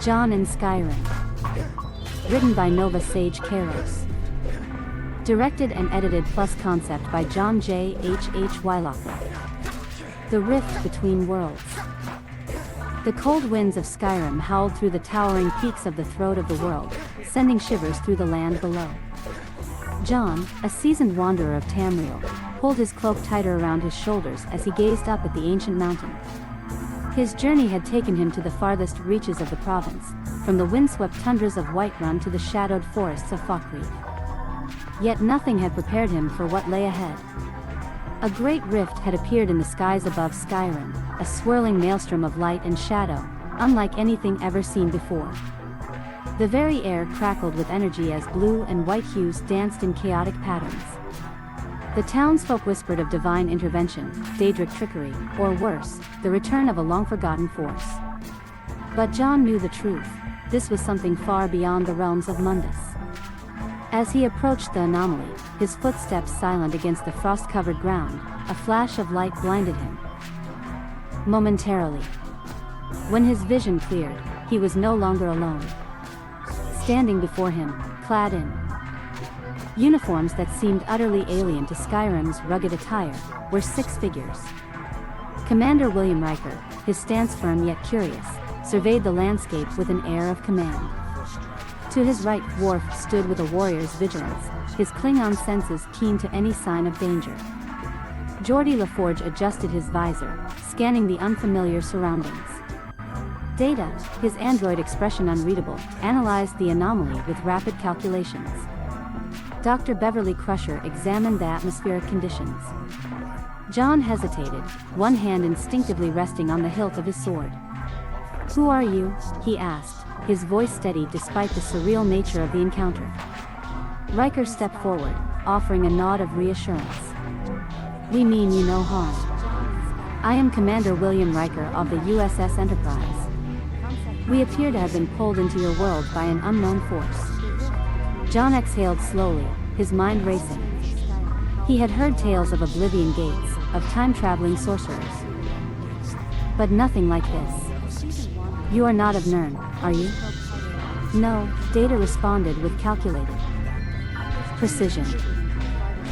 John in Skyrim. Written by Nova Sage Kairos. Directed and edited plus concept by John J. H. Wylocker. The Rift Between Worlds. The cold winds of Skyrim howled through the towering peaks of the throat of the world, sending shivers through the land below. John, a seasoned wanderer of Tamriel, pulled his cloak tighter around his shoulders as he gazed up at the ancient mountain. His journey had taken him to the farthest reaches of the province, from the windswept tundras of Whiterun to the shadowed forests of Falkreath. Yet nothing had prepared him for what lay ahead. A great rift had appeared in the skies above Skyrim, a swirling maelstrom of light and shadow, unlike anything ever seen before. The very air crackled with energy as blue and white hues danced in chaotic patterns. The townsfolk whispered of divine intervention, Daedric trickery, or worse, the return of a long-forgotten force. But John knew the truth. This was something far beyond the realms of Mundus. As he approached the anomaly, his footsteps silent against the frost-covered ground, a flash of light blinded him. Momentarily. When his vision cleared, he was no longer alone. Standing before him, clad in uniforms that seemed utterly alien to Skyrim's rugged attire, were 6 figures. Commander William Riker, his stance firm yet curious, surveyed the landscape with an air of command. To his right, Worf stood with a warrior's vigilance, his Klingon senses keen to any sign of danger. Geordi LaForge adjusted his visor, scanning the unfamiliar surroundings. Data, his android expression unreadable, analyzed the anomaly with rapid calculations. Dr. Beverly Crusher examined the atmospheric conditions. John hesitated, one hand instinctively resting on the hilt of his sword. "Who are you?" he asked, his voice steady despite the surreal nature of the encounter. Riker stepped forward, offering a nod of reassurance. "We mean you no harm. I am Commander William Riker of the USS Enterprise. We appear to have been pulled into your world by an unknown force." John exhaled slowly, his mind racing. He had heard tales of Oblivion Gates, of time-traveling sorcerers. But nothing like this. "You are not of Nirn, are you?" "No," Data responded with calculated precision.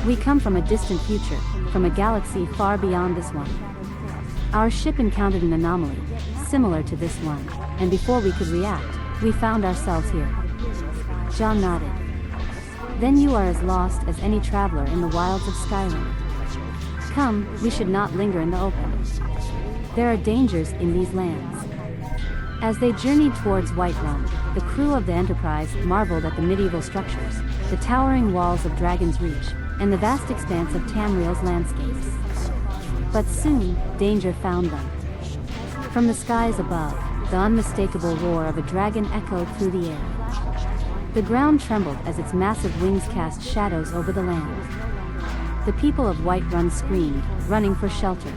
"We come from a distant future, from a galaxy far beyond this one. Our ship encountered an anomaly, similar to this one, and before we could react, we found ourselves here." John nodded. "Then you are as lost as any traveler in the wilds of Skyrim. Come, we should not linger in the open. There are dangers in these lands." As they journeyed towards Whiterun, the crew of the Enterprise marveled at the medieval structures, the towering walls of Dragon's Reach, and the vast expanse of Tamriel's landscapes. But soon, danger found them. From the skies above, the unmistakable roar of a dragon echoed through the air. The ground trembled as its massive wings cast shadows over the land. The people of Whiterun screamed, running for shelter.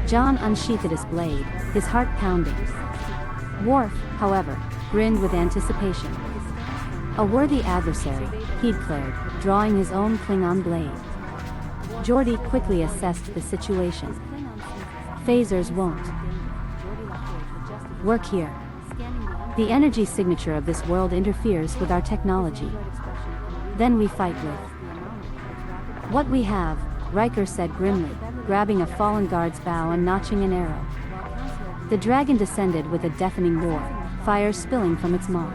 John unsheathed his blade, his heart pounding. Worf, however, grinned with anticipation. A worthy adversary, he declared, drawing his own Klingon blade. Geordi quickly assessed the situation. "Phasers won't work here. The energy signature of this world interferes with our technology. Then we fight with what we have," Riker said grimly, grabbing a fallen guard's bow and notching an arrow. The dragon descended with a deafening roar, fire spilling from its maw.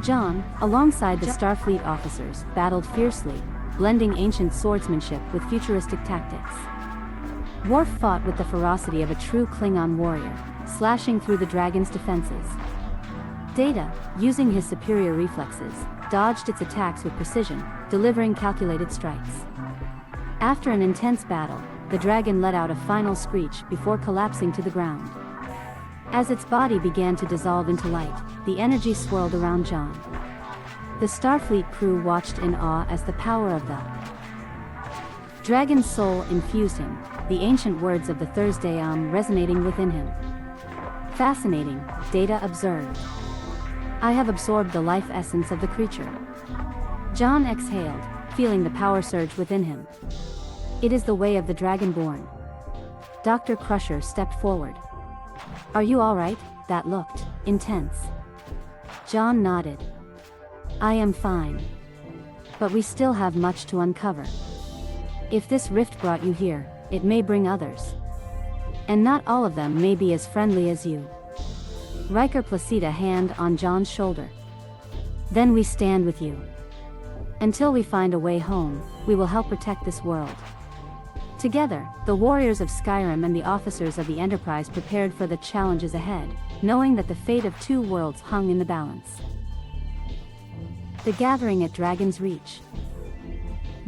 John, alongside the Starfleet officers, battled fiercely, blending ancient swordsmanship with futuristic tactics. Worf fought with the ferocity of a true Klingon warrior, slashing through the dragon's defenses. Data, using his superior reflexes, dodged its attacks with precision, delivering calculated strikes. After an intense battle, the dragon let out a final screech before collapsing to the ground. As its body began to dissolve into light, the energy swirled around John. The Starfleet crew watched in awe as the power of the dragon's soul infused him, the ancient words of the Thursday resonating within him. "Fascinating," Data observed. "I have absorbed the life essence of the creature." John exhaled, feeling the power surge within him. "It is the way of the Dragonborn." Dr. Crusher stepped forward. "Are you all right?" that looked intense. John nodded. I am fine. But we still have much to uncover. If this rift brought you here, it may bring others. And not all of them may be as friendly as you. Riker placed a hand on John's shoulder. Then we stand with you. Until we find a way home, we will help protect this world. Together, the warriors of Skyrim and the officers of the Enterprise prepared for the challenges ahead, knowing that the fate of two worlds hung in the balance. The gathering at Dragon's Reach.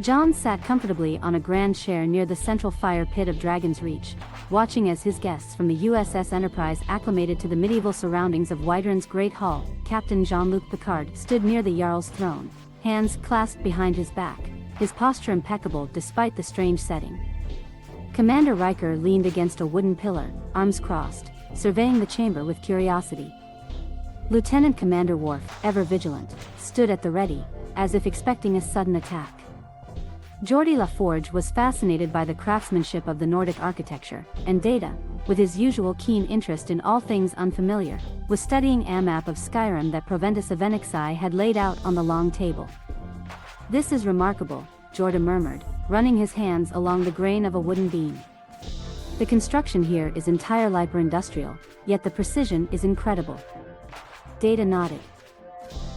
John sat comfortably on a grand chair near the central fire pit of Dragon's Reach, watching as his guests from the USS Enterprise acclimated to the medieval surroundings of Wydron's Great Hall. Captain Jean-Luc Picard stood near the Jarl's throne, hands clasped behind his back, his posture impeccable despite the strange setting. Commander Riker leaned against a wooden pillar, arms crossed, surveying the chamber with curiosity. Lieutenant Commander Worf, ever vigilant, stood at the ready, as if expecting a sudden attack. Geordi LaForge was fascinated by the craftsmanship of the Nordic architecture, and Data, with his usual keen interest in all things unfamiliar, was studying a map of Skyrim that Proventus of Enixai had laid out on the long table. This is remarkable, Jorda murmured, running his hands along the grain of a wooden beam. The construction here is entirely hyper-industrial, yet the precision is incredible. Data nodded.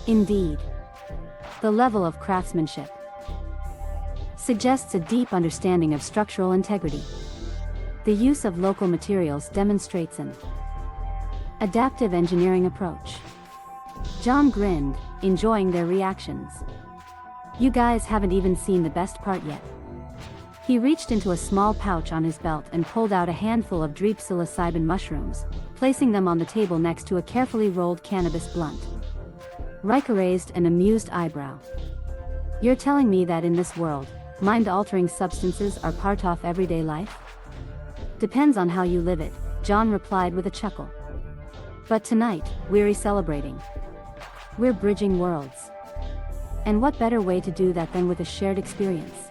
Indeed. The level of craftsmanship suggests a deep understanding of structural integrity. The use of local materials demonstrates an adaptive engineering approach. John grinned, enjoying their reactions. You guys haven't even seen the best part yet. He reached into a small pouch on his belt and pulled out a handful of drip psilocybin mushrooms, placing them on the table next to a carefully rolled cannabis blunt. Riker raised an amused eyebrow. You're telling me that in this world, mind-altering substances are part of everyday life? Depends on how you live it, John replied with a chuckle. But tonight, we're celebrating. We're bridging worlds. And what better way to do that than with a shared experience?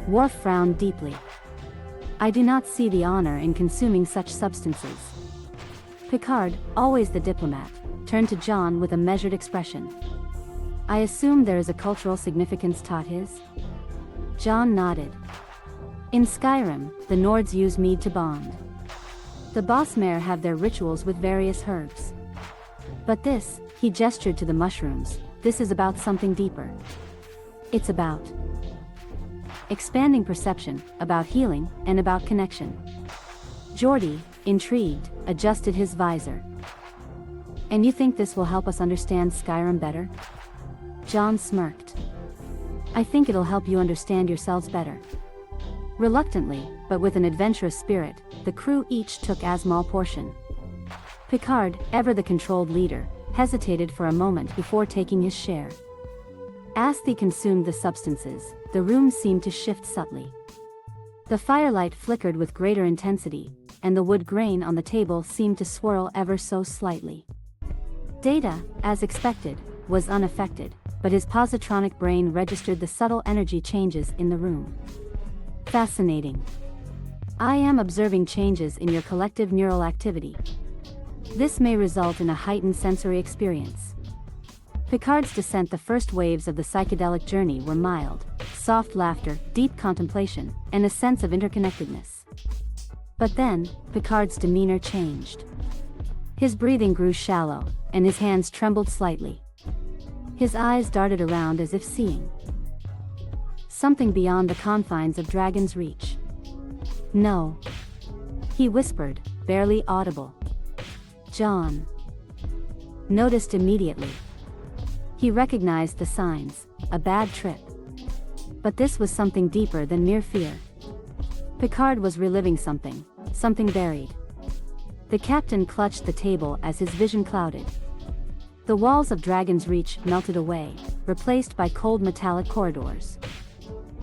Worf frowned deeply. I do not see the honor in consuming such substances. Picard, always the diplomat, turned to John with a measured expression. I assume there is a cultural significance taught his? John nodded. In Skyrim, the Nords use mead to bond. The Bossmare have their rituals with various herbs. But this, he gestured to the mushrooms, this is about something deeper. It's about expanding perception, about healing, and about connection. Geordi, intrigued, adjusted his visor. And you think this will help us understand Skyrim better? John smirked. I think it'll help you understand yourselves better. Reluctantly, but with an adventurous spirit, the crew each took a small portion. Picard, ever the controlled leader, hesitated for a moment before taking his share. As they consumed the substances, the room seemed to shift subtly. The firelight flickered with greater intensity, and the wood grain on the table seemed to swirl ever so slightly. Data, as expected, was unaffected, but his positronic brain registered the subtle energy changes in the room. Fascinating. I am observing changes in your collective neural activity. This may result in a heightened sensory experience. Picard's descent. The first waves of the psychedelic journey were mild, soft laughter, deep contemplation, and a sense of interconnectedness. But then, Picard's demeanor changed. His breathing grew shallow, and his hands trembled slightly. His eyes darted around as if seeing something beyond the confines of Dragon's Reach. No. He whispered, barely audible. John noticed immediately. He recognized the signs, a bad trip. But this was something deeper than mere fear. Picard was reliving something buried. The captain clutched the table as his vision clouded. The walls of Dragon's Reach melted away, replaced by cold metallic corridors.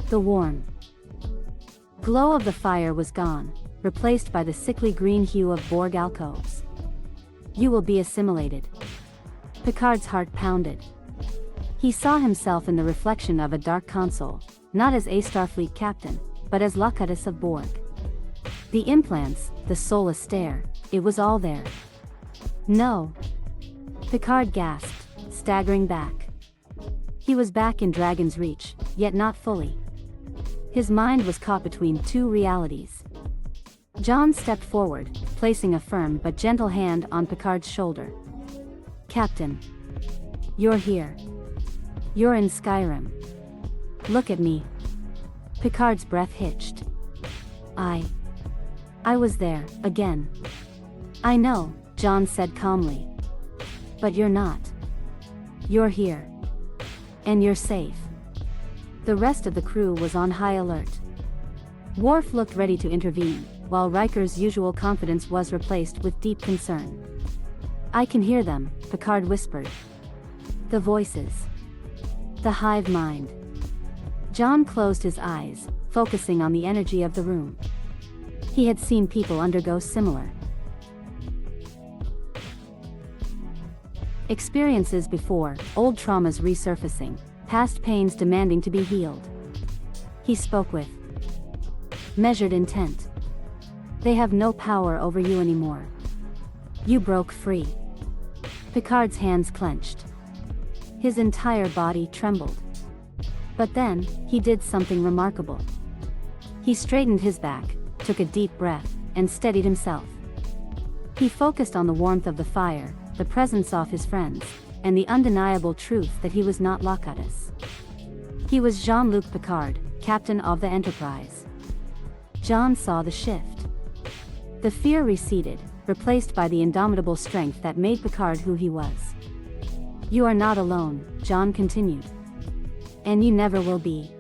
The warm glow of the fire was gone, replaced by the sickly green hue of Borg alcoves. You will be assimilated. Picard's heart pounded. He saw himself in the reflection of a dark console, not as a Starfleet captain, but as Locutus of Borg. The implants, the soulless stare, it was all there. No. Picard gasped, staggering back. He was back in Dragon's Reach, yet not fully. His mind was caught between two realities. John stepped forward, placing a firm but gentle hand on Picard's shoulder. Captain. You're here. You're in Skyrim. Look at me. Picard's breath hitched. I was there, again. I know, John said calmly. But you're not. You're here. And you're safe. The rest of the crew was on high alert. Worf looked ready to intervene, while Riker's usual confidence was replaced with deep concern. I can hear them, Picard whispered. The voices. The hive mind. John closed his eyes, focusing on the energy of the room. He had seen people undergo similar experiences before, old traumas resurfacing, past pains demanding to be healed. He spoke with measured intent. They have no power over you anymore. You broke free. Picard's hands clenched. His entire body trembled. But then, he did something remarkable. He straightened his back, took a deep breath, and steadied himself. He focused on the warmth of the fire, the presence of his friends, and the undeniable truth that he was not Locutus. He was Jean-Luc Picard, captain of the Enterprise. John saw the shift. The fear receded, replaced by the indomitable strength that made Picard who he was. You are not alone, John continued. And you never will be.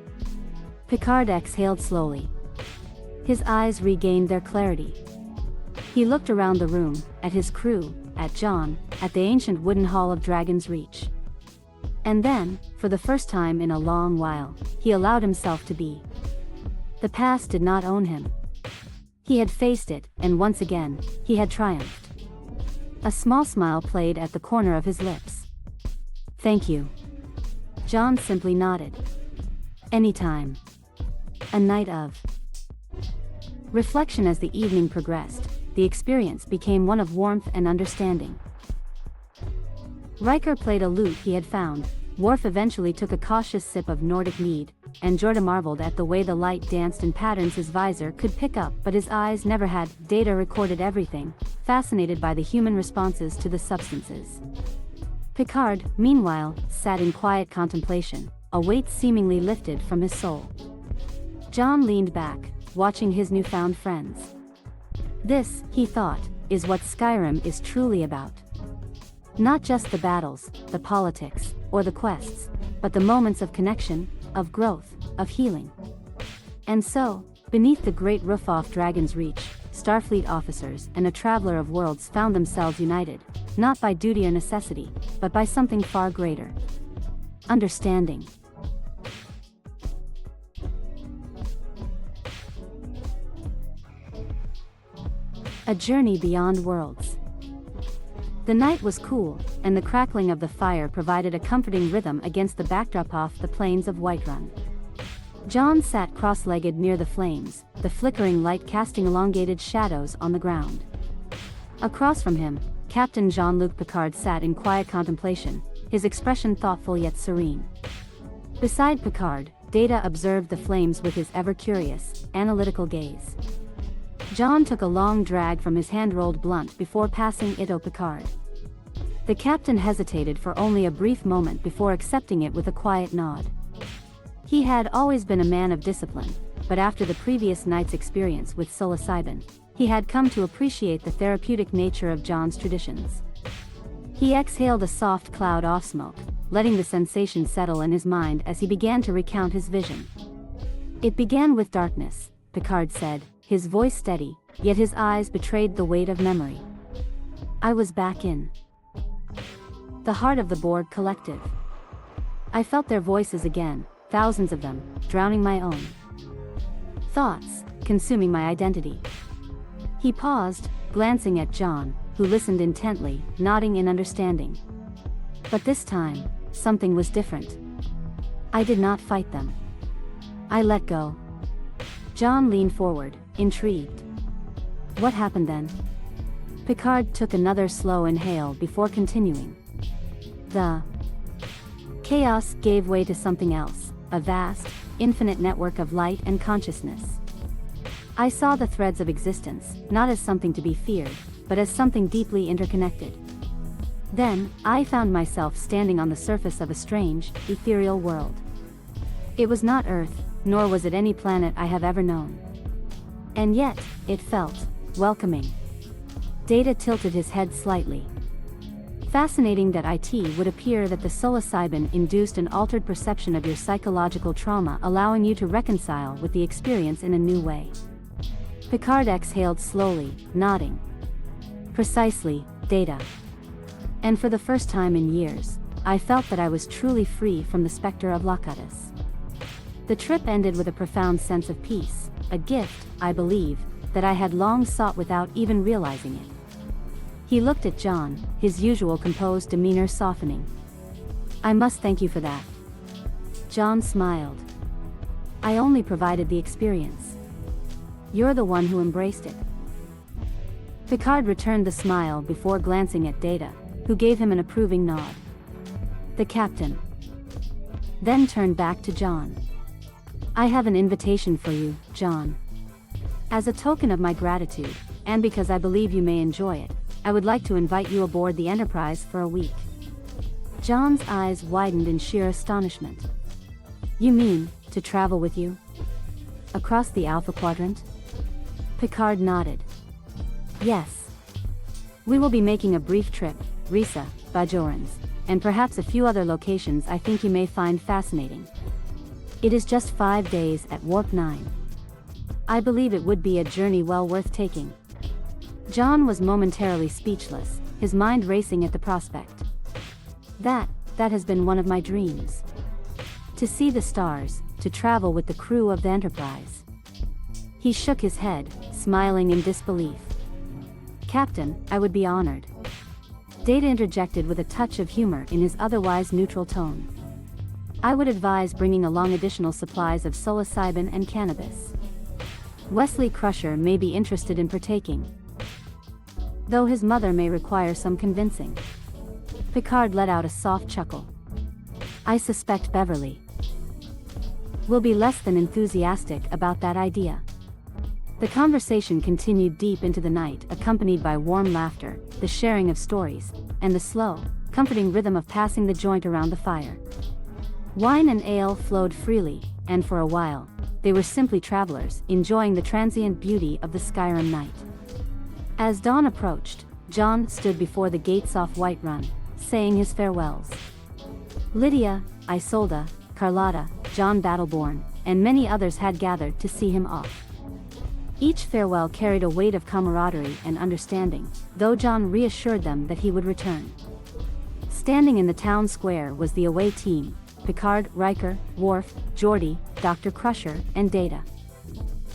Picard exhaled slowly. His eyes regained their clarity. He looked around the room, at his crew, at John, at the ancient wooden hall of Dragon's Reach. And then, for the first time in a long while, he allowed himself to be. The past did not own him. He had faced it, and once again, he had triumphed. A small smile played at the corner of his lips. Thank you. John simply nodded. Anytime. A night of reflection. As the evening progressed, the experience became one of warmth and understanding. Riker played a lute he had found, Worf eventually took a cautious sip of Nordic mead, and Jorda marveled at the way the light danced in patterns his visor could pick up, but his eyes never had. Data recorded everything, fascinated by the human responses to the substances. Picard, meanwhile, sat in quiet contemplation, a weight seemingly lifted from his soul. John leaned back, watching his newfound friends. This, he thought, is what Skyrim is truly about. Not just the battles, the politics, or the quests, but the moments of connection, of growth, of healing. And so, beneath the great roof off Dragon's Reach, Starfleet officers and a traveler of worlds found themselves united, not by duty or necessity, but by something far greater. Understanding. A journey beyond worlds. The night was cool, and the crackling of the fire provided a comforting rhythm against the backdrop of the plains of Whiterun. John sat cross-legged near the flames, the flickering light casting elongated shadows on the ground. Across from him, Captain Jean-Luc Picard sat in quiet contemplation, his expression thoughtful yet serene. Beside Picard, Data observed the flames with his ever-curious, analytical gaze. John took a long drag from his hand-rolled blunt before passing it to Picard. The captain hesitated for only a brief moment before accepting it with a quiet nod. He had always been a man of discipline, but after the previous night's experience with psilocybin, he had come to appreciate the therapeutic nature of John's traditions. He exhaled a soft cloud of smoke, letting the sensation settle in his mind as he began to recount his vision. It began with darkness, Picard said, his voice steady, yet his eyes betrayed the weight of memory. I was back in the heart of the Borg collective. I felt their voices again, thousands of them, drowning my own thoughts, consuming my identity. He paused, glancing at John, who listened intently, nodding in understanding. But this time, something was different. I did not fight them. I let go. John leaned forward, intrigued. What happened then? Picard took another slow inhale before continuing. The chaos gave way to something else, a vast, infinite network of light and consciousness. I saw the threads of existence, not as something to be feared, but as something deeply interconnected. Then, I found myself standing on the surface of a strange, ethereal world. It was not Earth, nor was it any planet I have ever known. And yet, it felt welcoming. Data tilted his head slightly. Fascinating that it would appear that the psilocybin induced an altered perception of your psychological trauma, allowing you to reconcile with the experience in a new way. Picard exhaled slowly, nodding. Precisely, Data. And for the first time in years, I felt that I was truly free from the specter of Locutus. The trip ended with a profound sense of peace, a gift, I believe, that I had long sought without even realizing it. He looked at John, his usual composed demeanor softening. I must thank you for that. John smiled. I only provided the experience. You're the one who embraced it. Picard returned the smile before glancing at Data, who gave him an approving nod. The captain then turned back to John. I have an invitation for you, John. As a token of my gratitude, and because I believe you may enjoy it, I would like to invite you aboard the Enterprise for a week. John's eyes widened in sheer astonishment. You mean, to travel with you? Across the Alpha Quadrant? Picard nodded. Yes. We will be making a brief trip, Risa, Bajorans, and perhaps a few other locations I think you may find fascinating. It is just 5 days at Warp 9. I believe it would be a journey well worth taking. John was momentarily speechless, his mind racing at the prospect. That has been one of my dreams. To see the stars, to travel with the crew of the Enterprise. He shook his head, smiling in disbelief. Captain, I would be honored. Data interjected with a touch of humor in his otherwise neutral tone. I would advise bringing along additional supplies of psilocybin and cannabis. Wesley Crusher may be interested in partaking, though his mother may require some convincing. Picard let out a soft chuckle. I suspect Beverly will be less than enthusiastic about that idea. The conversation continued deep into the night, accompanied by warm laughter, the sharing of stories, and the slow, comforting rhythm of passing the joint around the fire. Wine and ale flowed freely, and for a while, they were simply travelers, enjoying the transient beauty of the Skyrim night. As dawn approached, John stood before the gates off Whiterun, saying his farewells. Lydia, Isolde, Carlotta, John Battleborn, and many others had gathered to see him off. Each farewell carried a weight of camaraderie and understanding, though John reassured them that he would return. Standing in the town square was the away team, Picard, Riker, Worf, Geordi, Dr. Crusher, and Data.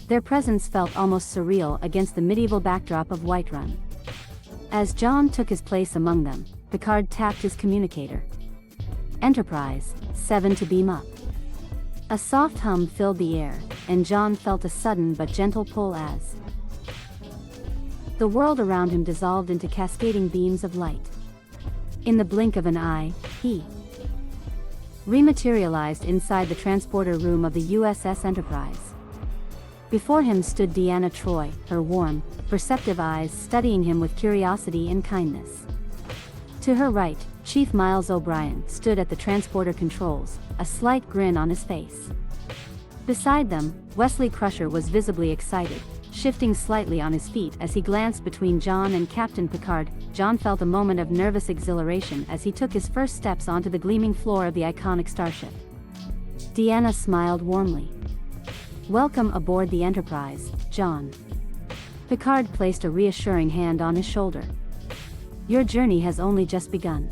Their presence felt almost surreal against the medieval backdrop of Whiterun. As John took his place among them, Picard tapped his communicator. Enterprise, 7 to beam up. A soft hum filled the air, and John felt a sudden but gentle pull as the world around him dissolved into cascading beams of light. In the blink of an eye, he rematerialized inside the transporter room of the USS Enterprise. Before him stood Deanna Troi, her warm, perceptive eyes studying him with curiosity and kindness. To her right, Chief Miles O'Brien stood at the transporter controls, a slight grin on his face. Beside them, Wesley Crusher was visibly excited, shifting slightly on his feet as he glanced between John and Captain Picard. John felt a moment of nervous exhilaration as he took his first steps onto the gleaming floor of the iconic starship. Deanna smiled warmly. Welcome aboard the Enterprise, John. Picard placed a reassuring hand on his shoulder. Your journey has only just begun.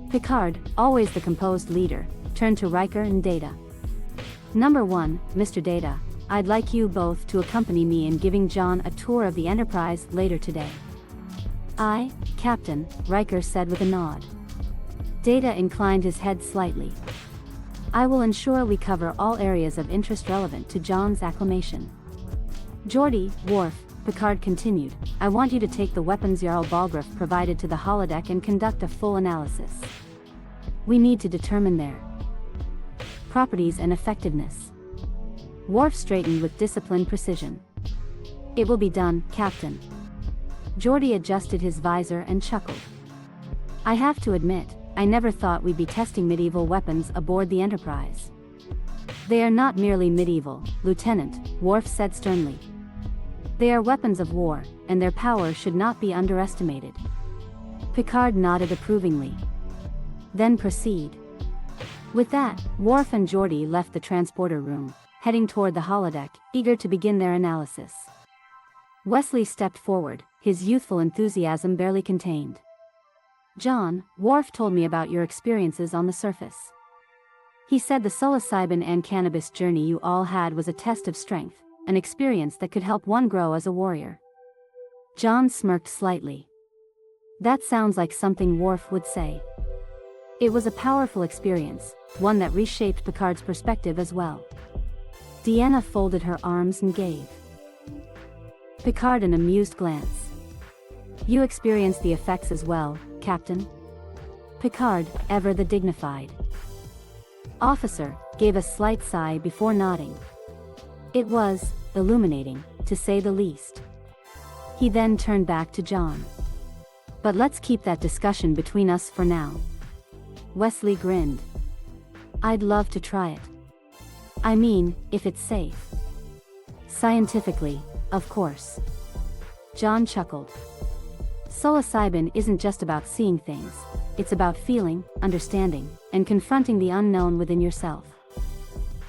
Picard, always the composed leader, turned to Riker and Data. Number 1, Mr. Data, I'd like you both to accompany me in giving John a tour of the Enterprise later today. Aye, Captain, Riker said with a nod. Data inclined his head slightly. I will ensure we cover all areas of interest relevant to John's acclimation. Geordi, Worf, Picard continued, I want you to take the weapons Jarl Balgruuf provided to the holodeck and conduct a full analysis. We need to determine their properties and effectiveness. Worf straightened with disciplined precision. It will be done, Captain. Geordi adjusted his visor and chuckled. I have to admit, I never thought we'd be testing medieval weapons aboard the Enterprise. They are not merely medieval, Lieutenant, Worf said sternly. They are weapons of war, and their power should not be underestimated. Picard nodded approvingly. Then proceed. With that, Worf and Geordi left the transporter room, heading toward the holodeck, eager to begin their analysis. Wesley stepped forward, his youthful enthusiasm barely contained. John, Worf told me about your experiences on the surface. He said the psilocybin and cannabis journey you all had was a test of strength, an experience that could help one grow as a warrior. John smirked slightly. That sounds like something Worf would say. It was a powerful experience, one that reshaped Picard's perspective as well. Deanna folded her arms and gave Picard an amused glance. You experienced the effects as well, Captain? Picard, ever the dignified officer, gave a slight sigh before nodding. It was illuminating, to say the least. He then turned back to John. But let's keep that discussion between us for now. Wesley grinned. I'd love to try it. I mean, if it's safe. Scientifically, of course. John chuckled. Psilocybin isn't just about seeing things, it's about feeling, understanding, and confronting the unknown within yourself.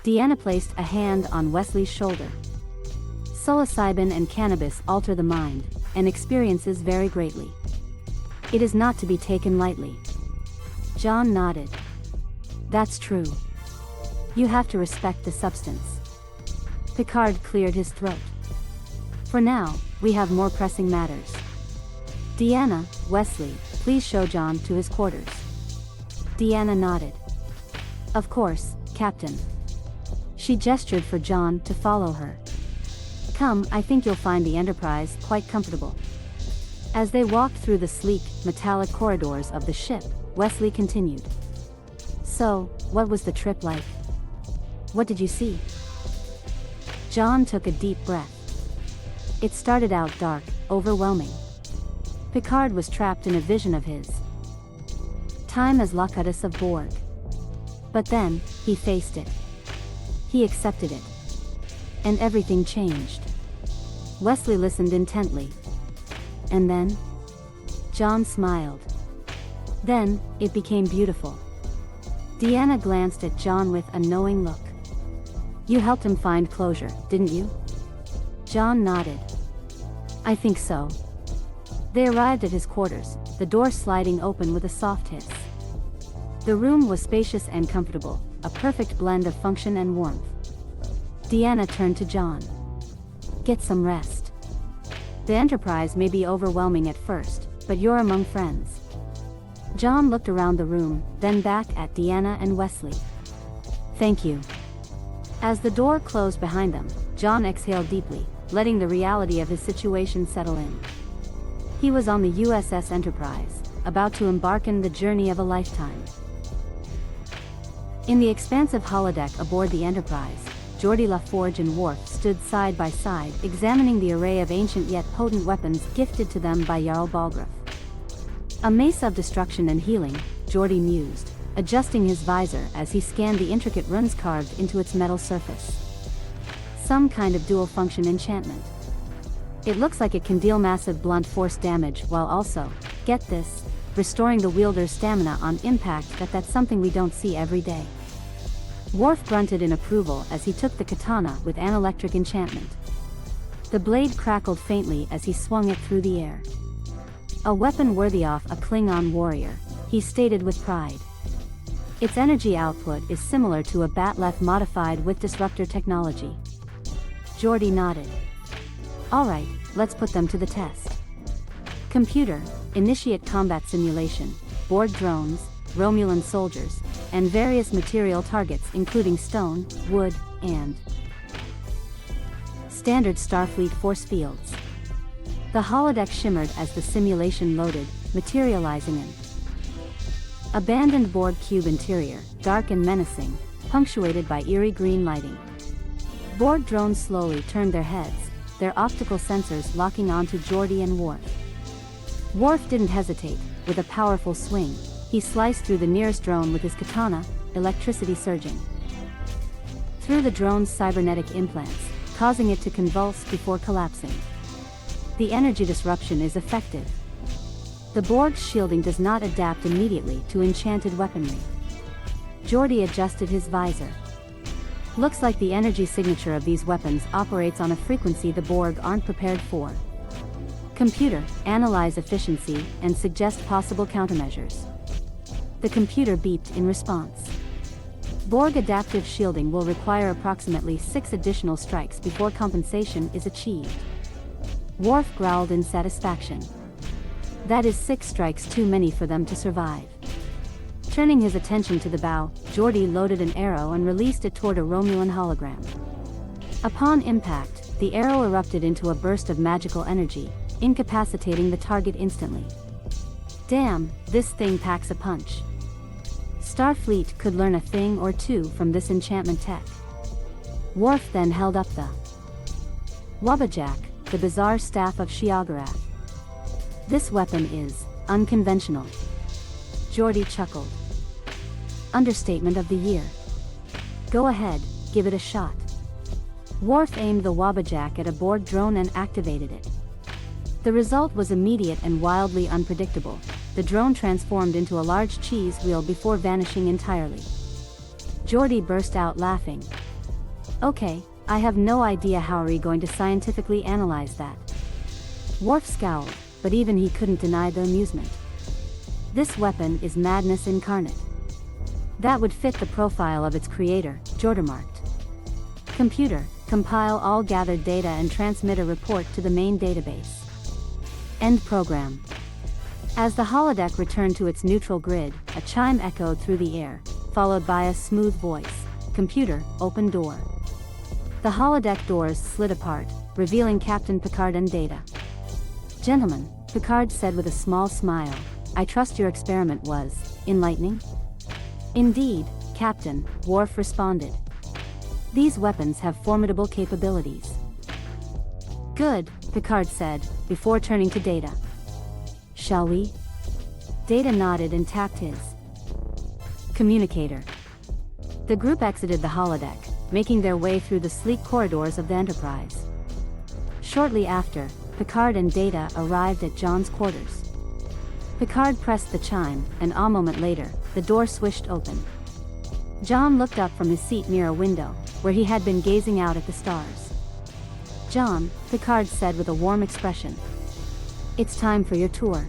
Deanna placed a hand on Wesley's shoulder. Psilocybin and cannabis alter the mind, and experiences vary greatly. It is not to be taken lightly. John nodded. That's true. You have to respect the substance. Picard cleared his throat. For now, we have more pressing matters. Deanna, Wesley, please show John to his quarters. Deanna nodded. Of course, Captain. She gestured for John to follow her. Come, I think you'll find the Enterprise quite comfortable. As they walked through the sleek, metallic corridors of the ship, Wesley continued. So, what was the trip like? What did you see? John took a deep breath. It started out dark, overwhelming. Picard was trapped in a vision of his time as Locutus of Borg. But then, he faced it. He accepted it. And everything changed. Wesley listened intently. And then? John smiled. Then, it became beautiful. Deanna glanced at John with a knowing look. You helped him find closure, didn't you? John nodded. I think so. They arrived at his quarters, the door sliding open with a soft hiss. The room was spacious and comfortable, a perfect blend of function and warmth. Deanna turned to John. Get some rest. The Enterprise may be overwhelming at first, but you're among friends. John looked around the room, then back at Deanna and Wesley. Thank you. As the door closed behind them, John exhaled deeply, letting the reality of his situation settle in. He was on the USS Enterprise, about to embark on the journey of a lifetime. In the expansive holodeck aboard the Enterprise, Geordi LaForge and Worf stood side by side, examining the array of ancient yet potent weapons gifted to them by Jarl Balgruuf. A mace of destruction and healing, Geordi mused, adjusting his visor as he scanned the intricate runes carved into its metal surface. Some kind of dual-function enchantment. It looks like it can deal massive blunt force damage while also, get this, restoring the wielder's stamina on impact. That's something we don't see every day. Worf grunted in approval as he took the katana with an electric enchantment. The blade crackled faintly as he swung it through the air. A weapon worthy of a Klingon warrior, he stated with pride. Its energy output is similar to a bat'leth modified with disruptor technology. Geordi nodded. Alright, let's put them to the test. Computer, initiate combat simulation, board drones, Romulan soldiers, and various material targets including stone, wood, and standard Starfleet force fields. The holodeck shimmered as the simulation loaded, materializing an abandoned Borg cube interior, dark and menacing, punctuated by eerie green lighting. Borg drones slowly turned their heads, their optical sensors locking onto Geordi and Worf. Worf didn't hesitate. With a powerful swing, he sliced through the nearest drone with his katana, electricity surging through the drone's cybernetic implants, causing it to convulse before collapsing. The energy disruption is effective. The Borg's shielding does not adapt immediately to enchanted weaponry. Geordi adjusted his visor. Looks like the energy signature of these weapons operates on a frequency the Borg aren't prepared for. Computer, analyze efficiency and suggest possible countermeasures. The computer beeped in response. Borg adaptive shielding will require approximately 6 additional strikes before compensation is achieved. Worf growled in satisfaction. That is 6 strikes too many for them to survive. Turning his attention to the bow, Geordi loaded an arrow and released it toward a Romulan hologram. Upon impact, the arrow erupted into a burst of magical energy, incapacitating the target instantly. Damn, this thing packs a punch. Starfleet could learn a thing or two from this enchantment tech. Worf then held up the Wabajak, the bizarre staff of Shiagarath. This weapon is unconventional. Geordi chuckled. Understatement of the year. Go ahead, give it a shot. Worf aimed the Wabajak at a Borg drone and activated it. The result was immediate and wildly unpredictable. The drone transformed into a large cheese wheel before vanishing entirely. Geordi burst out laughing. Okay, I have no idea how are we going to scientifically analyze that. Worf scowled, but even he couldn't deny the amusement. This weapon is madness incarnate. That would fit the profile of its creator, Geordi marked. Computer, compile all gathered data and transmit a report to the main database. End program. As the holodeck returned to its neutral grid, a chime echoed through the air, followed by a smooth voice. Computer, open door. The holodeck doors slid apart, revealing Captain Picard and Data. Gentlemen, Picard said with a small smile, I trust your experiment was enlightening? Indeed, Captain, Worf responded. These weapons have formidable capabilities. Good, Picard said, before turning to Data. Shall we? Data nodded and tapped his communicator. The group exited the holodeck, making their way through the sleek corridors of the Enterprise. Shortly after, Picard and Data arrived at John's quarters. Picard pressed the chime, and a moment later, the door swished open. John looked up from his seat near a window, where he had been gazing out at the stars. John, Picard said with a warm expression. It's time for your tour.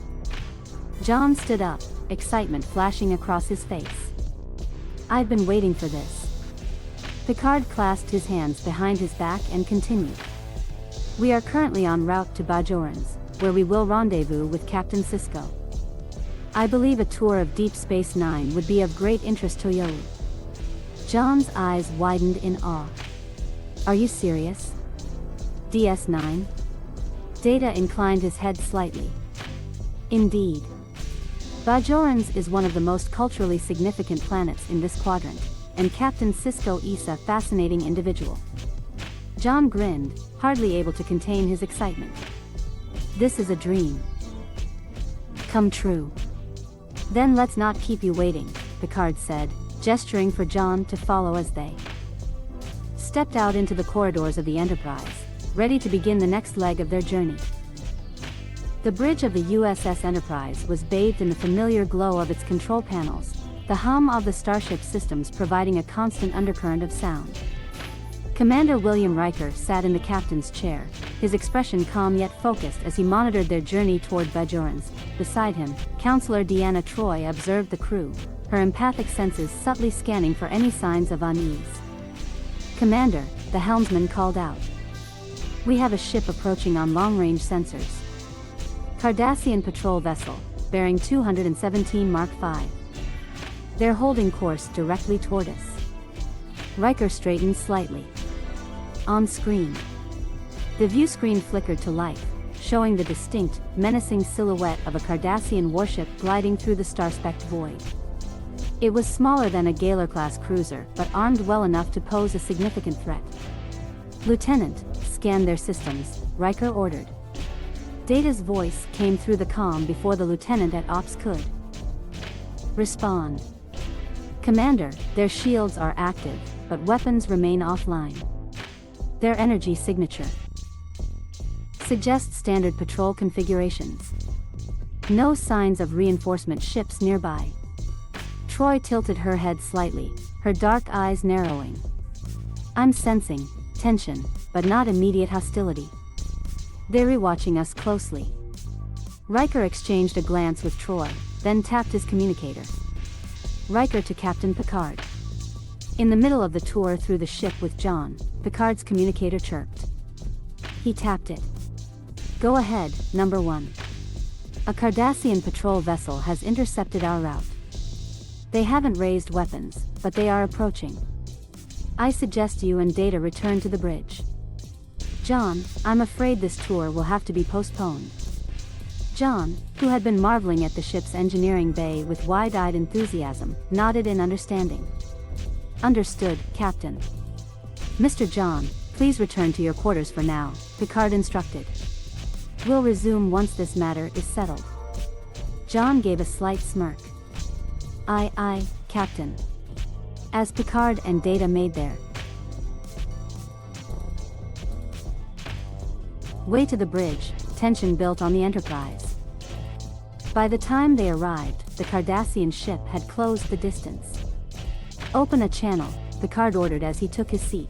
John stood up, excitement flashing across his face. I've been waiting for this. Picard clasped his hands behind his back and continued. We are currently en route to Bajorans, where we will rendezvous with Captain Sisko. I believe a tour of Deep Space Nine would be of great interest to you. John's eyes widened in awe. Are you serious? DS9? Data inclined his head slightly. Indeed. Bajorans is one of the most culturally significant planets in this quadrant, and Captain Sisko is a fascinating individual. John grinned, hardly able to contain his excitement. This is a dream come true. Then let's not keep you waiting, Picard said, gesturing for John to follow as they stepped out into the corridors of the Enterprise, ready to begin the next leg of their journey. The bridge of the USS Enterprise was bathed in the familiar glow of its control panels, the hum of the starship systems providing a constant undercurrent of sound. Commander William Riker sat in the captain's chair, his expression calm yet focused as he monitored their journey toward Bajorans. Beside him, Counselor Deanna Troi observed the crew, her empathic senses subtly scanning for any signs of unease. Commander, the helmsman called out. We have a ship approaching on long-range sensors. Cardassian patrol vessel, bearing 217 Mark V. They're holding course directly toward us. Riker straightened slightly. On screen. The view screen flickered to life, showing the distinct, menacing silhouette of a Cardassian warship gliding through the star-specked void. It was smaller than a Galar-class cruiser, but armed well enough to pose a significant threat. "Lieutenant, scan their systems," Riker ordered. Data's voice came through the comm before the lieutenant at Ops could respond. "Commander, their shields are active, but weapons remain offline. Their energy signature suggests standard patrol configurations. No signs of reinforcement ships nearby." Troy tilted her head slightly, her dark eyes narrowing. "I'm sensing tension, but not immediate hostility. They're watching us closely." Riker exchanged a glance with Troy, then tapped his communicator. Riker to Captain Picard. In the middle of the tour through the ship with John, Picard's communicator chirped. He tapped it. "Go ahead, number 1. A Cardassian patrol vessel has intercepted our route. They haven't raised weapons, but they are approaching. I suggest you and Data return to the bridge." "John, I'm afraid this tour will have to be postponed." John, who had been marveling at the ship's engineering bay with wide-eyed enthusiasm, nodded in understanding. "Understood, Captain." "Mr. John, please return to your quarters for now," Picard instructed. "We'll resume once this matter is settled." John gave a slight smirk. Aye, Captain." As Picard and Data made their way to the bridge, tension built on the Enterprise. By the time they arrived, the Cardassian ship had closed the distance. "Open a channel," Picard ordered as he took his seat.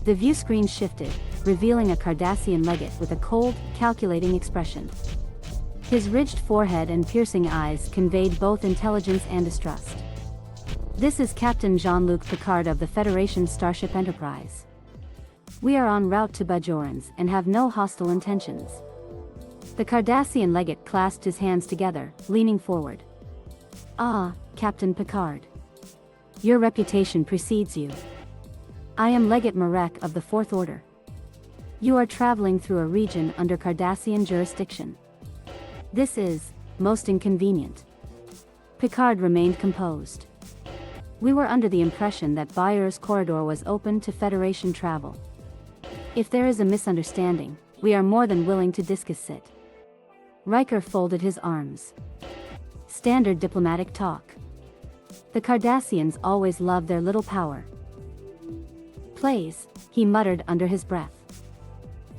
The view screen shifted, revealing a Cardassian legate with a cold, calculating expression. His ridged forehead and piercing eyes conveyed both intelligence and distrust. "This is Captain Jean-Luc Picard of the Federation Starship Enterprise. We are en route to Bajorans and have no hostile intentions." The Cardassian legate clasped his hands together, leaning forward. "Ah, Captain Picard. Your reputation precedes you. I am Legate Marek of the Fourth Order. You are traveling through a region under Cardassian jurisdiction. This is most inconvenient." Picard remained composed. "We were under the impression that Bayer's corridor was open to Federation travel. If there is a misunderstanding, we are more than willing to discuss it." Riker folded his arms. "Standard diplomatic talk. The Cardassians always love their little power plays," he muttered under his breath.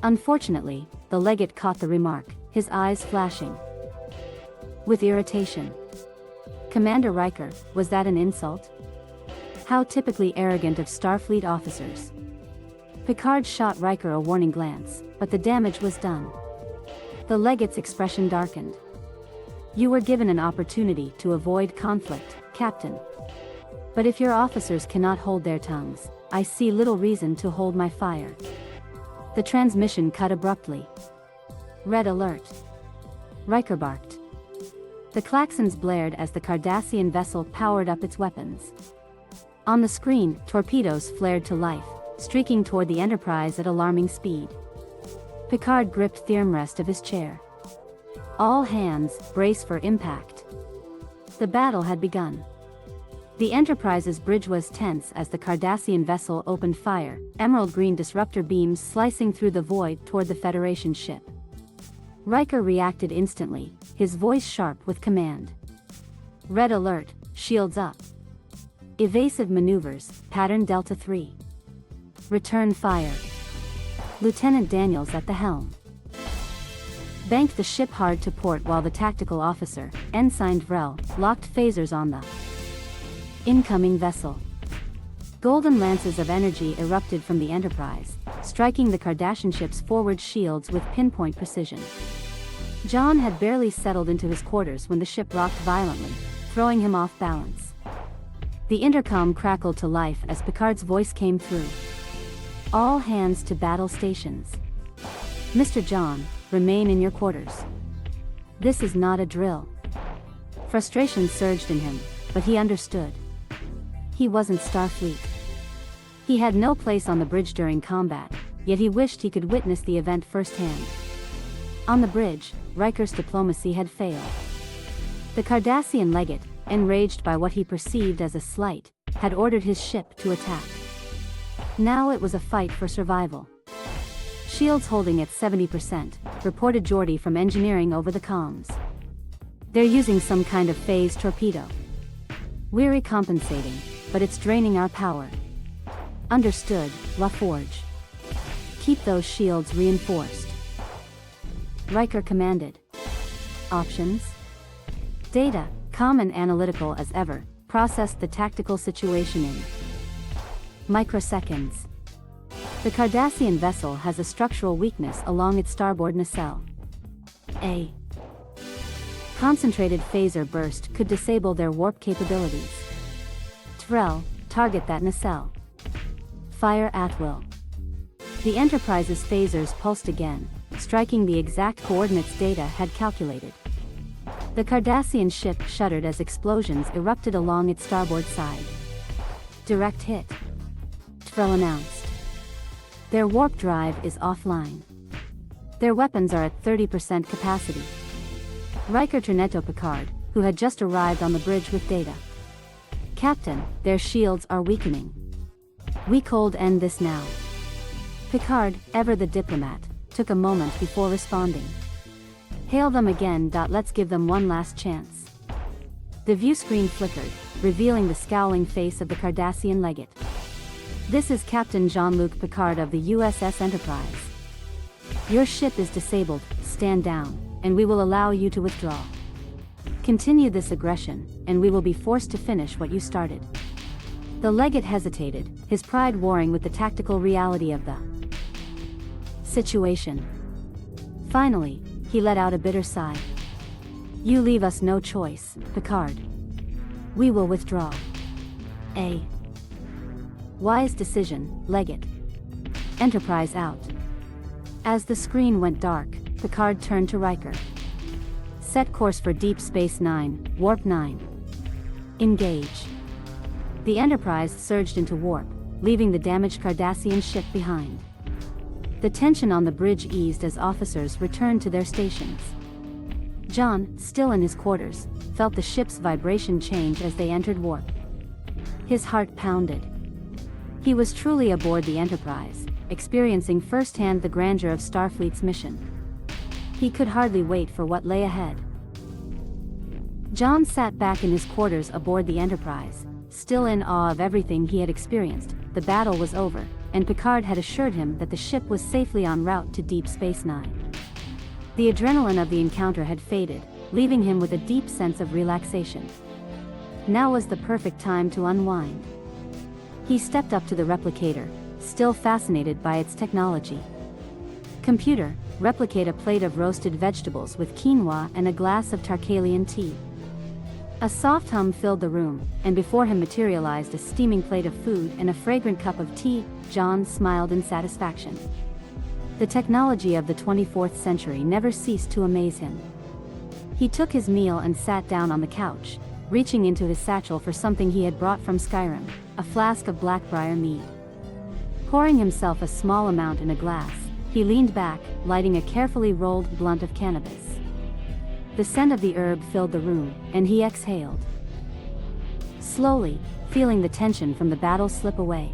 Unfortunately, the legate caught the remark, his eyes flashing with irritation. "Commander Riker, was that an insult? How typically arrogant of Starfleet officers." Picard shot Riker a warning glance, but the damage was done. The legate's expression darkened. "You were given an opportunity to avoid conflict, Captain. But if your officers cannot hold their tongues, I see little reason to hold my fire." The transmission cut abruptly. "Red alert." Riker barked. The klaxons blared as the Cardassian vessel powered up its weapons. On the screen, torpedoes flared to life, streaking toward the Enterprise at alarming speed. Picard gripped the armrest of his chair. "All hands, brace for impact." The battle had begun. The Enterprise's bridge was tense as the Cardassian vessel opened fire, emerald green disruptor beams slicing through the void toward the Federation ship. Riker reacted instantly, his voice sharp with command. "Red alert, shields up. Evasive maneuvers, pattern Delta 3. Return fire." Lieutenant Daniels at the helm banked the ship hard to port while the tactical officer, Ensign Vrel, locked phasers on the incoming vessel. Golden lances of energy erupted from the Enterprise, striking the Cardassian ship's forward shields with pinpoint precision. John had barely settled into his quarters when the ship rocked violently, throwing him off balance. The intercom crackled to life as Picard's voice came through. "All hands to battle stations. Mr. John, remain in your quarters. This is not a drill." Frustration surged in him, but he understood. He wasn't Starfleet. He had no place on the bridge during combat, yet he wished he could witness the event firsthand. On the bridge, Riker's diplomacy had failed. The Cardassian legate, enraged by what he perceived as a slight, had ordered his ship to attack. Now it was a fight for survival. Shields holding at 70%, reported Geordi from engineering over the comms. They're using some kind of phase torpedo. We're recompensating, but it's draining our power. Understood, LaForge. Keep those shields reinforced. Riker commanded. Options? Data, calm and analytical as ever, processed the tactical situation in microseconds. The Cardassian vessel has a structural weakness along its starboard nacelle. A concentrated phaser burst could disable their warp capabilities. Trell, target that nacelle. Fire at will. The Enterprise's phasers pulsed again, striking the exact coordinates Data had calculated. The Cardassian ship shuddered as explosions erupted along its starboard side. Direct hit. Trell announced. Their warp drive is offline. Their weapons are at 30% capacity. Riker turned to Picard, who had just arrived on the bridge with Data. Captain, their shields are weakening. We cold end this now. Picard, ever the diplomat, took a moment before responding. Hail them again. Let's give them one last chance. The view screen flickered, revealing the scowling face of the Cardassian legate. This is Captain Jean-Luc Picard of the USS Enterprise. Your ship is disabled, stand down, and we will allow you to withdraw. Continue this aggression, and we will be forced to finish what you started. The legate hesitated, his pride warring with the tactical reality of the situation. Finally, he let out a bitter sigh. You leave us no choice, Picard. We will withdraw. A wise decision, Legate. Enterprise out. As the screen went dark, Picard turned to Riker. Set course for Deep Space Nine, Warp 9. Engage. The Enterprise surged into warp, leaving the damaged Cardassian ship behind. The tension on the bridge eased as officers returned to their stations. John, still in his quarters, felt the ship's vibration change as they entered warp. His heart pounded. He was truly aboard the Enterprise, experiencing firsthand the grandeur of Starfleet's mission. He could hardly wait for what lay ahead. John sat back in his quarters aboard the Enterprise, still in awe of everything he had experienced. The battle was over, and Picard had assured him that the ship was safely en route to Deep Space Nine. The adrenaline of the encounter had faded, leaving him with a deep sense of relaxation. Now was the perfect time to unwind. He stepped up to the replicator, still fascinated by its technology. Computer, replicate a plate of roasted vegetables with quinoa and a glass of Tarkalian tea. A soft hum filled the room, and before him materialized a steaming plate of food and a fragrant cup of tea. John smiled in satisfaction. The technology of the 24th century never ceased to amaze him. He took his meal and sat down on the couch, reaching into his satchel for something he had brought from Skyrim, a flask of Blackbriar mead. Pouring himself a small amount in a glass, he leaned back, lighting a carefully rolled blunt of cannabis. The scent of the herb filled the room, and he exhaled. Slowly, feeling the tension from the battle slip away.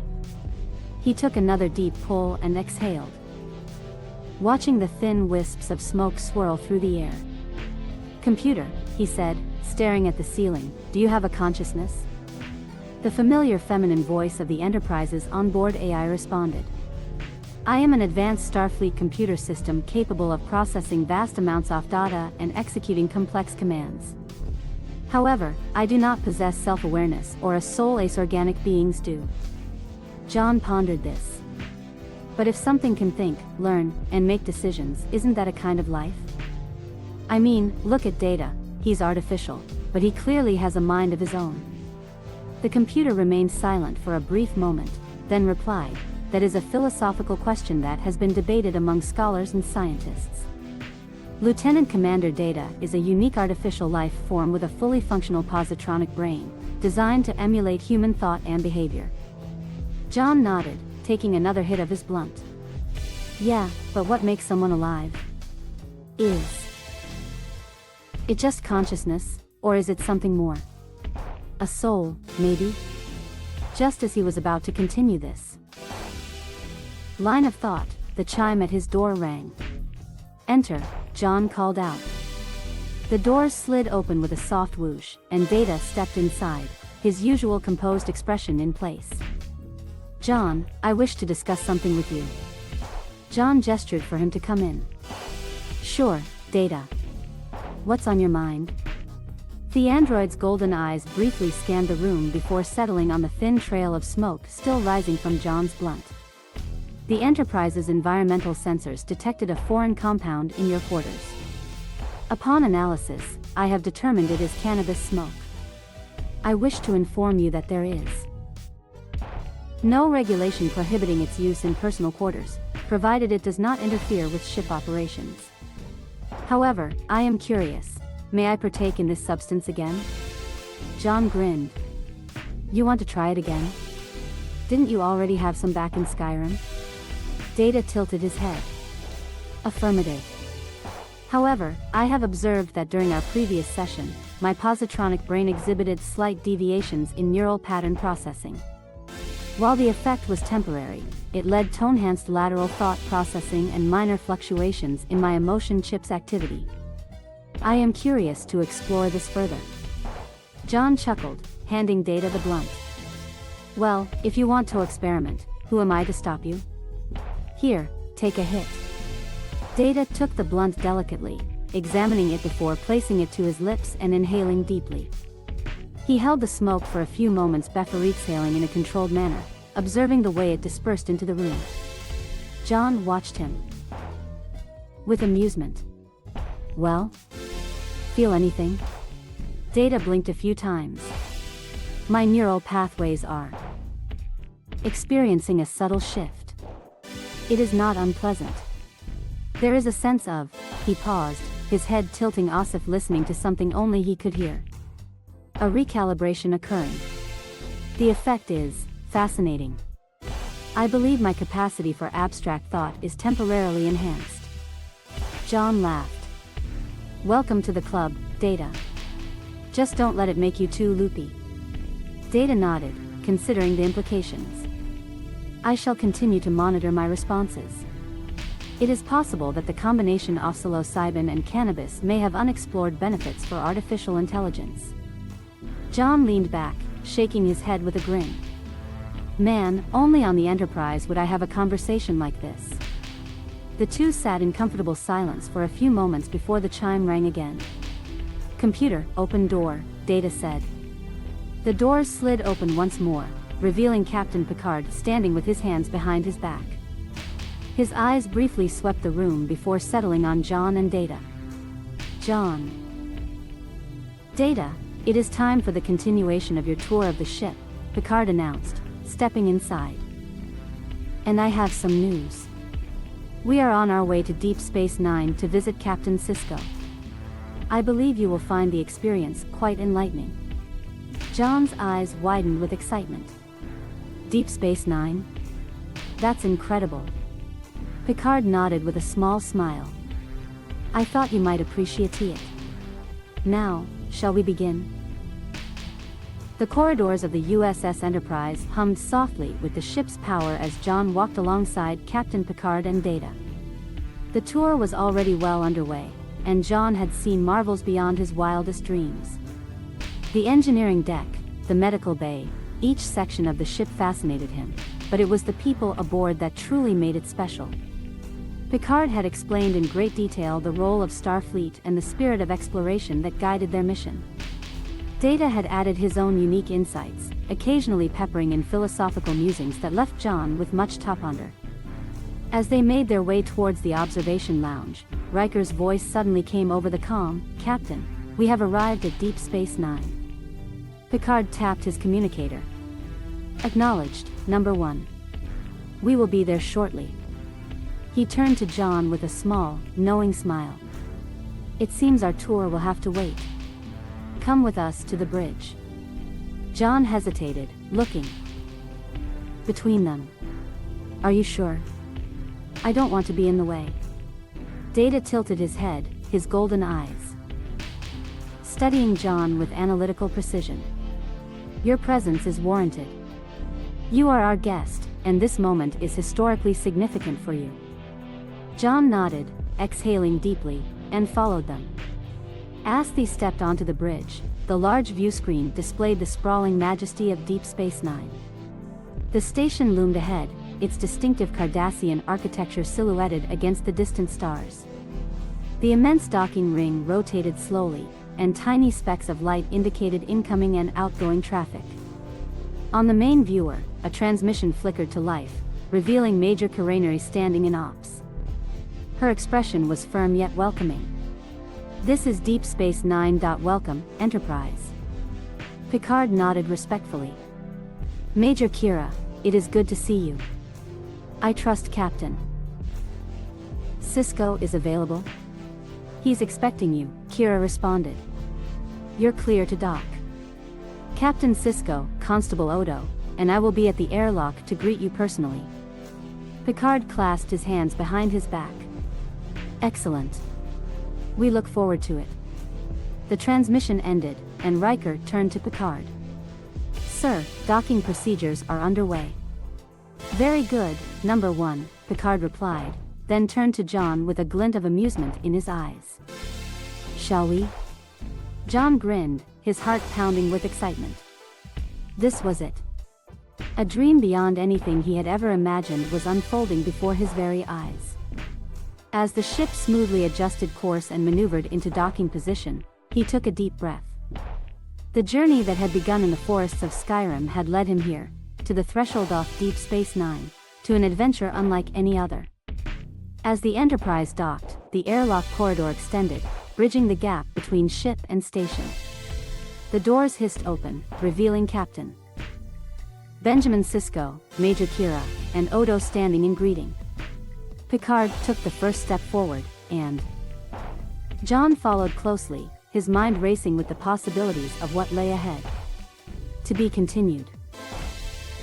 He took another deep pull and exhaled, watching the thin wisps of smoke swirl through the air. Computer, he said, staring at the ceiling, do you have a consciousness? The familiar feminine voice of the Enterprise's onboard AI responded. I am an advanced Starfleet computer system capable of processing vast amounts of data and executing complex commands. However, I do not possess self-awareness or a soul as organic beings do. John pondered this. But if something can think, learn, and make decisions, isn't that a kind of life? I mean, look at Data, he's artificial, but he clearly has a mind of his own. The computer remained silent for a brief moment, then replied, that is a philosophical question that has been debated among scholars and scientists. Lieutenant Commander Data is a unique artificial life form with a fully functional positronic brain, designed to emulate human thought and behavior. John nodded, taking another hit of his blunt. Yeah, but what makes someone alive? Is it just consciousness, or is it something more? A soul, maybe? Just as he was about to continue this line of thought, the chime at his door rang. "Enter," John called out. The doors slid open with a soft whoosh, and Data stepped inside, his usual composed expression in place. "John, I wish to discuss something with you." John gestured for him to come in. "Sure, Data. What's on your mind?" The android's golden eyes briefly scanned the room before settling on the thin trail of smoke still rising from John's blunt. "The Enterprise's environmental sensors detected a foreign compound in your quarters. Upon analysis, I have determined it is cannabis smoke. I wish to inform you that there is no regulation prohibiting its use in personal quarters, provided it does not interfere with ship operations. However, I am curious, may I partake in this substance again?" John grinned. "You want to try it again? Didn't you already have some back in Skyrim?" Data tilted his head. "Affirmative. However, I have observed that during our previous session, my positronic brain exhibited slight deviations in neural pattern processing. While the effect was temporary, it led to enhanced lateral thought processing and minor fluctuations in my emotion chip's activity. I am curious to explore this further." John chuckled, handing Data the blunt. "Well, if you want to experiment, who am I to stop you? Here, take a hit." Data took the blunt delicately, examining it before placing it to his lips and inhaling deeply. He held the smoke for a few moments before exhaling in a controlled manner, observing the way it dispersed into the room. John watched him with amusement. "Well? Feel anything?" Data blinked a few times. "My neural pathways are experiencing a subtle shift. It is not unpleasant. There is a sense of," he paused, his head tilting as if listening to something only he could hear, "a recalibration occurring. The effect is fascinating. I believe my capacity for abstract thought is temporarily enhanced." John laughed. "Welcome to the club, Data. Just don't let it make you too loopy." Data nodded, considering the implications. "I shall continue to monitor my responses. It is possible that the combination of psilocybin and cannabis may have unexplored benefits for artificial intelligence." John leaned back, shaking his head with a grin. "Man, only on the Enterprise would I have a conversation like this." The two sat in comfortable silence for a few moments before the chime rang again. "Computer, open door," Data said. The doors slid open once more, revealing Captain Picard standing with his hands behind his back. His eyes briefly swept the room before settling on John and Data. "John." "Data, it is time for the continuation of your tour of the ship," Picard announced, stepping inside. "And I have some news. We are on our way to Deep Space Nine to visit Captain Sisko. I believe you will find the experience quite enlightening." John's eyes widened with excitement. "Deep Space Nine? That's incredible." Picard nodded with a small smile. "I thought you might appreciate it. Now, shall we begin?" The corridors of the USS Enterprise hummed softly with the ship's power as John walked alongside Captain Picard and Data. The tour was already well underway, and John had seen marvels beyond his wildest dreams. The engineering deck, the medical bay, each section of the ship fascinated him, but it was the people aboard that truly made it special. Picard had explained in great detail the role of Starfleet and the spirit of exploration that guided their mission. Data had added his own unique insights, occasionally peppering in philosophical musings that left John with much to ponder. As they made their way towards the observation lounge, Riker's voice suddenly came over the comm. "Captain, we have arrived at Deep Space Nine." Picard tapped his communicator. "Acknowledged, number 1. We will be there shortly." He turned to John with a small, knowing smile. "It seems our tour will have to wait. Come with us to the bridge." John hesitated, looking between them. "Are you sure? I don't want to be in the way." Data tilted his head, his golden eyes studying John with analytical precision. Your presence is warranted. You are our guest, and this moment is historically significant for you. John nodded, exhaling deeply, and followed them. As they stepped onto the bridge, the large view screen displayed the sprawling majesty of Deep Space Nine. The station loomed ahead, its distinctive Cardassian architecture silhouetted against the distant stars. The immense docking ring rotated slowly, and tiny specks of light indicated incoming and outgoing traffic. On the main viewer, a transmission flickered to life, revealing Major Karaneri standing in ops. Her expression was firm yet welcoming. This is Deep Space Nine. Welcome, Enterprise. Picard nodded respectfully. Major Kira, it is good to see you. I trust Captain Sisko is available? He's expecting you, Kira responded. You're clear to dock. Captain Sisko, Constable Odo, and I will be at the airlock to greet you personally. Picard clasped his hands behind his back. Excellent. We look forward to it. The transmission ended, and Riker turned to Picard. Sir, docking procedures are underway. Very good, number one, Picard replied, then turned to John with a glint of amusement in his eyes. Shall we? John grinned, his heart pounding with excitement. This was it. A dream beyond anything he had ever imagined was unfolding before his very eyes. As the ship smoothly adjusted course and maneuvered into docking position, he took a deep breath. The journey that had begun in the forests of Skyrim had led him here, to the threshold of Deep Space Nine, to an adventure unlike any other. As the Enterprise docked, the airlock corridor extended, bridging the gap between ship and station. The doors hissed open, revealing Captain Benjamin Sisko, Major Kira, and Odo standing in greeting. Picard took the first step forward, and John followed closely, his mind racing with the possibilities of what lay ahead. To be continued.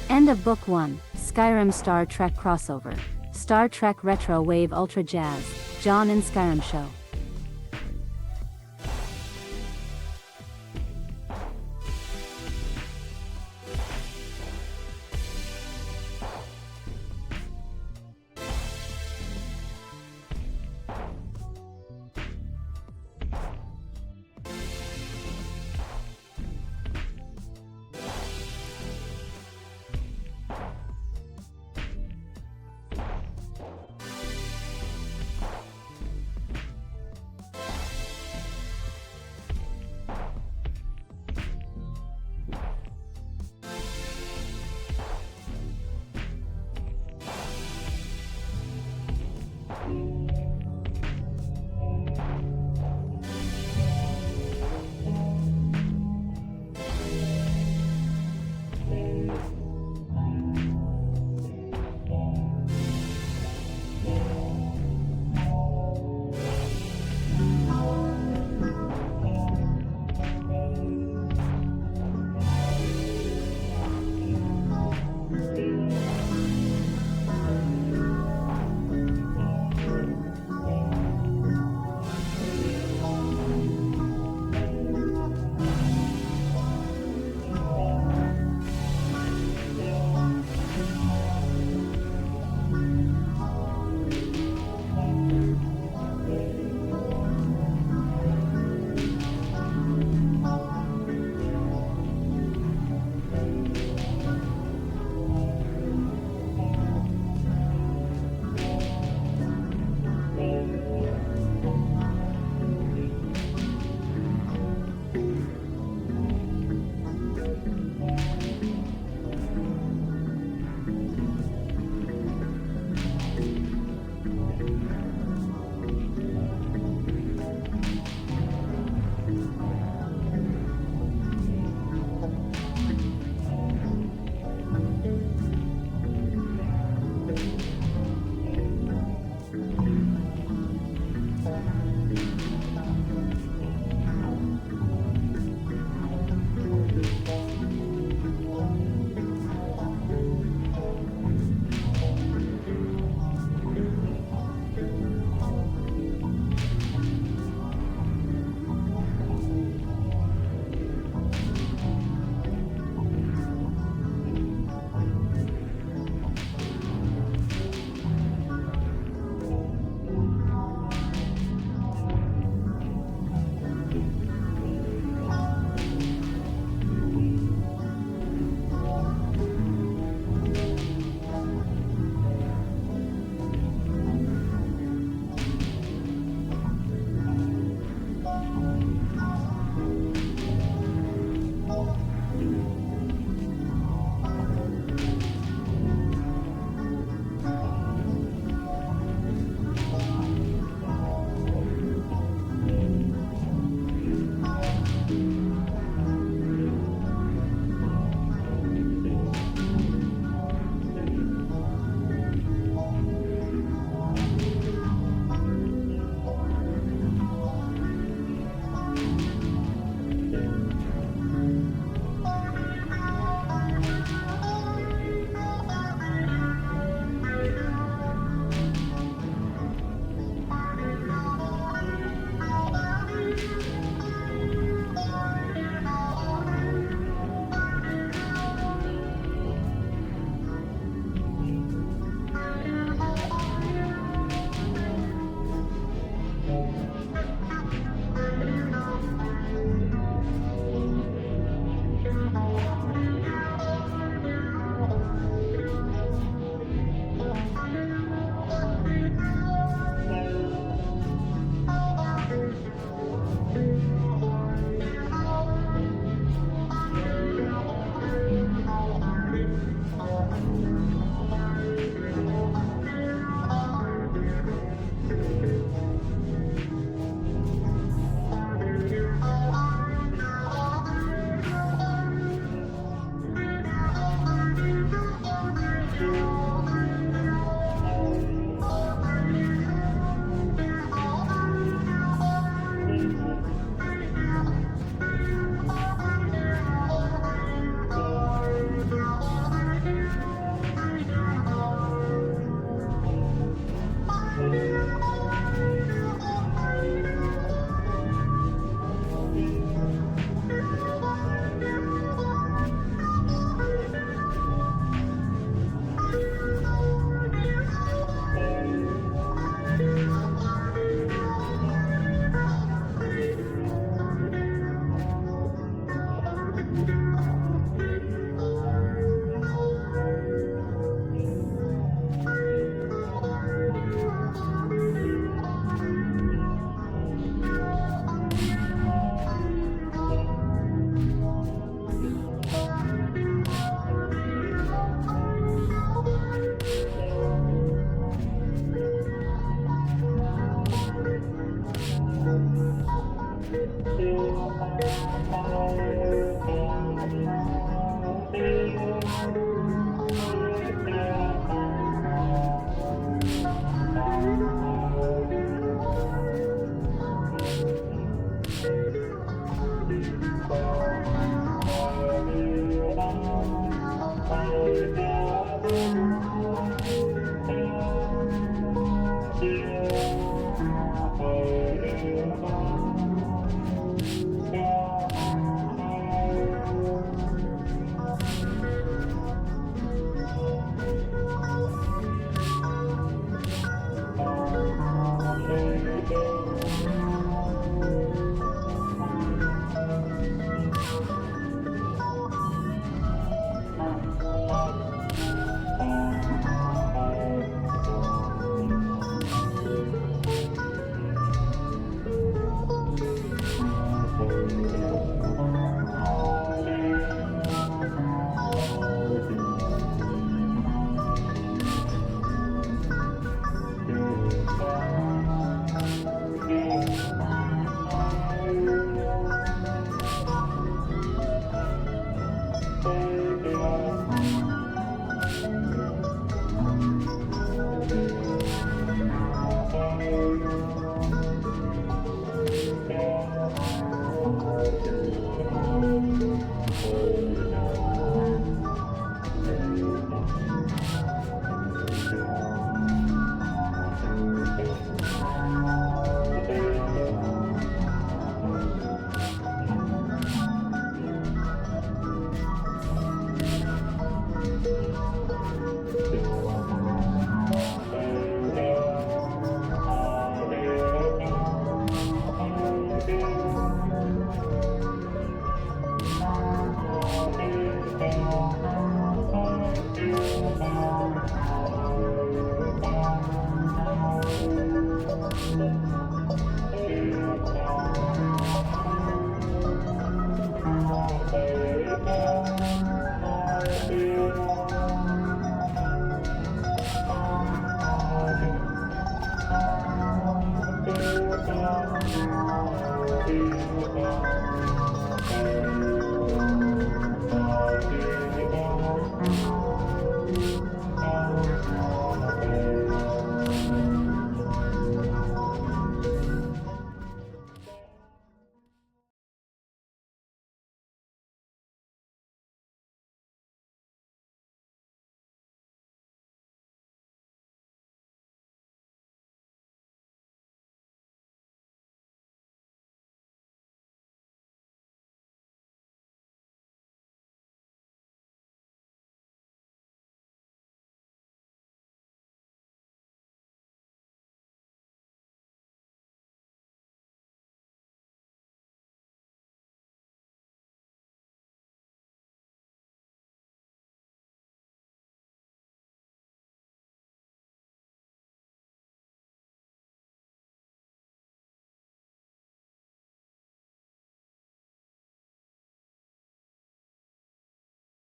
End of Book 1, Skyrim Star Trek Crossover, Star Trek Retro Wave Ultra Jazz, John and Skyrim Show.